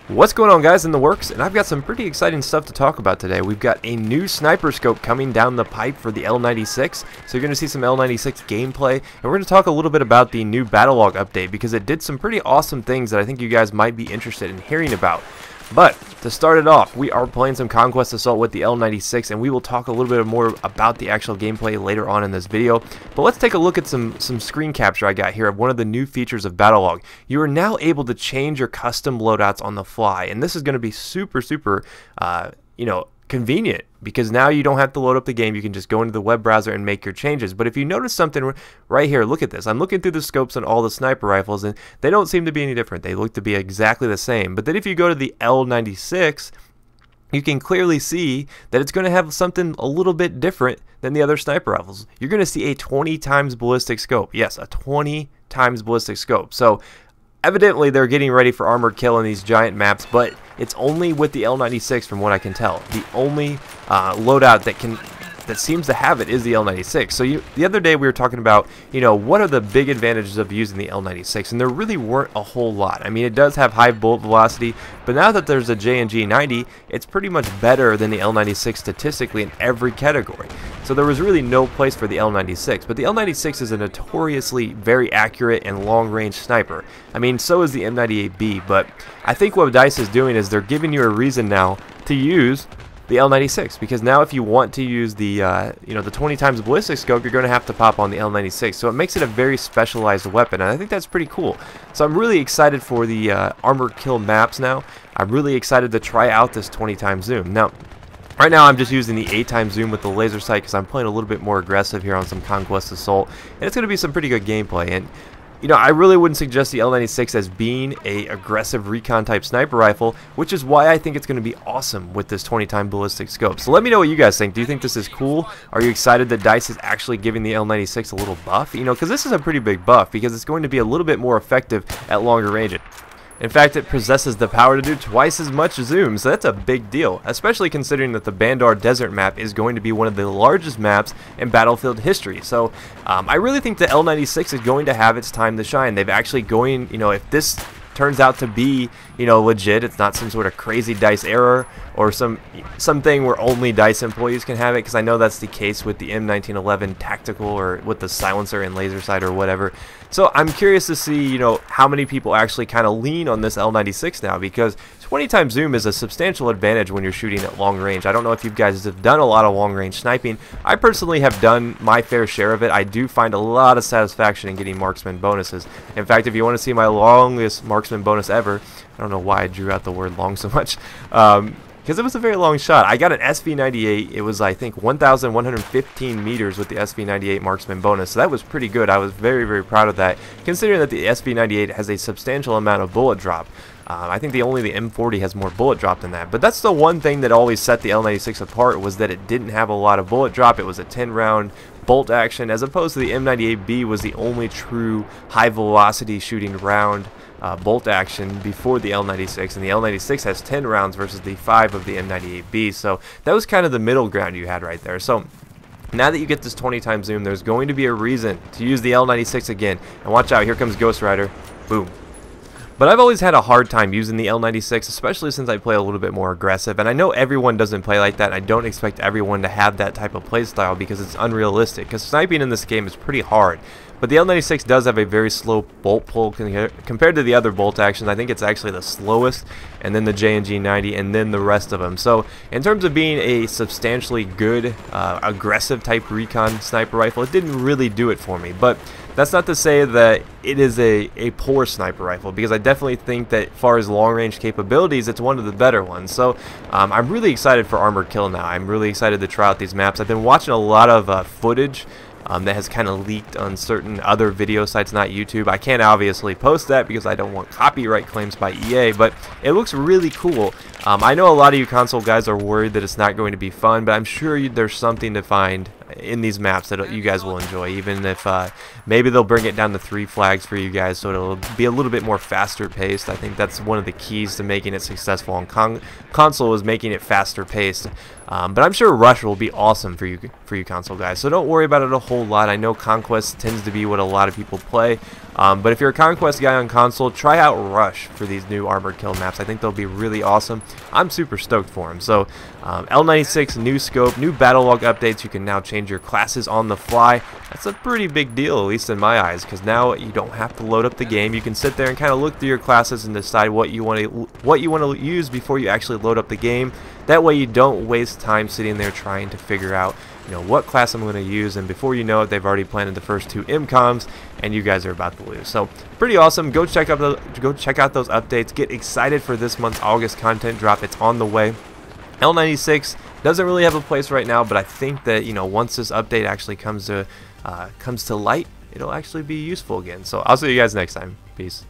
What's going on, guys, in the works? And I've got some pretty exciting stuff to talk about today. We've got a new sniper scope coming down the pipe for the L96, so you're going to see some L96 gameplay, and we're going to talk a little bit about the new Battelog update because it did some pretty awesome things that I think you guys might be interested in hearing about. But to start it off, we are playing some Conquest Assault with the L96, and we will talk a little bit more about the actual gameplay later on in this video. But let's take a look at some screen capture I got here of one of the new features of Battlelog. You are now able to change your custom loadouts on the fly, and this is going to be super convenient, because now you don't have to load up the game. You can just go into the web browser and make your changes. But if you notice something right here, look at this. I'm looking through the scopes on all the sniper rifles, and they don't seem to be any different. They look to be exactly the same. But then if you go to the L96, you can clearly see that it's going to have something a little bit different than the other sniper rifles. You're going to see a 20 times ballistic scope. Yes, a 20 times ballistic scope. So evidently they're getting ready for armored kill in these giant maps, but it's only with the L96 from what I can tell. The only loadout that seems to have it is the L96. So the other day we were talking about, what are the big advantages of using the L96, and there really weren't a whole lot. I mean, it does have high bullet velocity, but now that there's a J&G90, it's pretty much better than the L96 statistically in every category. So there was really no place for the L96, but the L96 is a notoriously very accurate and long-range sniper. I mean, so is the M98B, but I think what DICE is doing is they're giving you a reason now to use the L96, because now if you want to use the the 20 times ballistic scope, you're going to have to pop on the L96. So it makes it a very specialized weapon, and I think that's pretty cool. So I'm really excited for the armored kill maps now. I'm really excited to try out this 20 times zoom. Now, right now I'm just using the 8 times zoom with the laser sight because I'm playing a little bit more aggressive here on some Conquest Assault, and it's going to be some pretty good gameplay. And I really wouldn't suggest the L96 as being a aggressive recon type sniper rifle, which is why I think it's going to be awesome with this 20 time ballistic scope. So let me know what you guys think. Do you think this is cool? Are you excited that DICE is actually giving the L96 a little buff? Because this is a pretty big buff, because it's going to be a little bit more effective at longer range. In fact, it possesses the power to do twice as much zoom, so that's a big deal, especially considering that the Bandar Desert map is going to be one of the largest maps in Battlefield history. So I really think the L96 is going to have its time to shine. They've actually going, if this turns out to be, legit, it's not some sort of crazy DICE error or something where only DICE employees can have it, because I know that's the case with the M1911 tactical or with the silencer and laser sight or whatever. So I'm curious to see, how many people actually kind of lean on this L96 now, because 20 times zoom is a substantial advantage when you're shooting at long range. I don't know if you guys have done a lot of long range sniping. I personally have done my fair share of it. I do find a lot of satisfaction in getting marksman bonuses. In fact, if you want to see my longest marksman bonus ever, I don't know why I drew out the word long so much, because it was a very long shot. I got an SV98. It was, I think, 1,115 meters with the SV98 marksman bonus, so that was pretty good. I was very proud of that, considering that the SV98 has a substantial amount of bullet drop. I think only the M40 has more bullet drop than that. But that's the one thing that always set the L96 apart, was that it didn't have a lot of bullet drop. It was a 10-round bolt action, as opposed to the M98B was the only true high-velocity shooting round bolt action before the L96, and the L96 has 10 rounds versus the 5 of the M98B. So that was kind of the middle ground you had right there. So now that you get this 20 times zoom, there's going to be a reason to use the L96 again. And watch out, here comes Ghost Rider. Boom. But I've always had a hard time using the L96, especially since I play a little bit more aggressive. And I know everyone doesn't play like that, and I don't expect everyone to have that type of play style, because it's unrealistic. Because sniping in this game is pretty hard. But the L96 does have a very slow bolt pull compared to the other bolt actions. I think it's actually the slowest, and then the J&G90, and then the rest of them. So in terms of being a substantially good, aggressive type recon sniper rifle, it didn't really do it for me. But that's not to say that it is a poor sniper rifle, because I definitely think that as far as long-range capabilities, it's one of the better ones. So I'm really excited for Armored Kill now. I'm really excited to try out these maps. I've been watching a lot of footage that has kind of leaked on certain other video sites, not YouTube. I can't obviously post that because I don't want copyright claims by EA, but it looks really cool. I know a lot of you console guys are worried that it's not going to be fun, but I'm sure there's something to find in these maps that you guys will enjoy, even if maybe they'll bring it down to 3 flags for you guys, so it'll be a little bit more faster paced. I think that's one of the keys to making it successful on console, is making it faster paced. But I'm sure Rush will be awesome for you console guys, so don't worry about it a whole lot. I know Conquest tends to be what a lot of people play. But if you're a Conquest guy on console, try out Rush for these new armored kill maps. I think they'll be really awesome. I'm super stoked for them. So L96, new scope, new Battelog updates. You can now change your classes on the fly. That's a pretty big deal, at least in my eyes, because now you don't have to load up the game. You can sit there and kind of look through your classes and decide what you want to use before you actually load up the game. That way you don't waste time sitting there trying to figure out, you know, what class I'm going to use, and before you know it, they've already planted the first 2 MCOMs, and you guys are about to lose. So pretty awesome. Go check out those updates. Get excited for this month's August content drop. It's on the way. L96 doesn't really have a place right now, but I think that, you know, once this update actually comes to light, it'll actually be useful again. So I'll see you guys next time. Peace.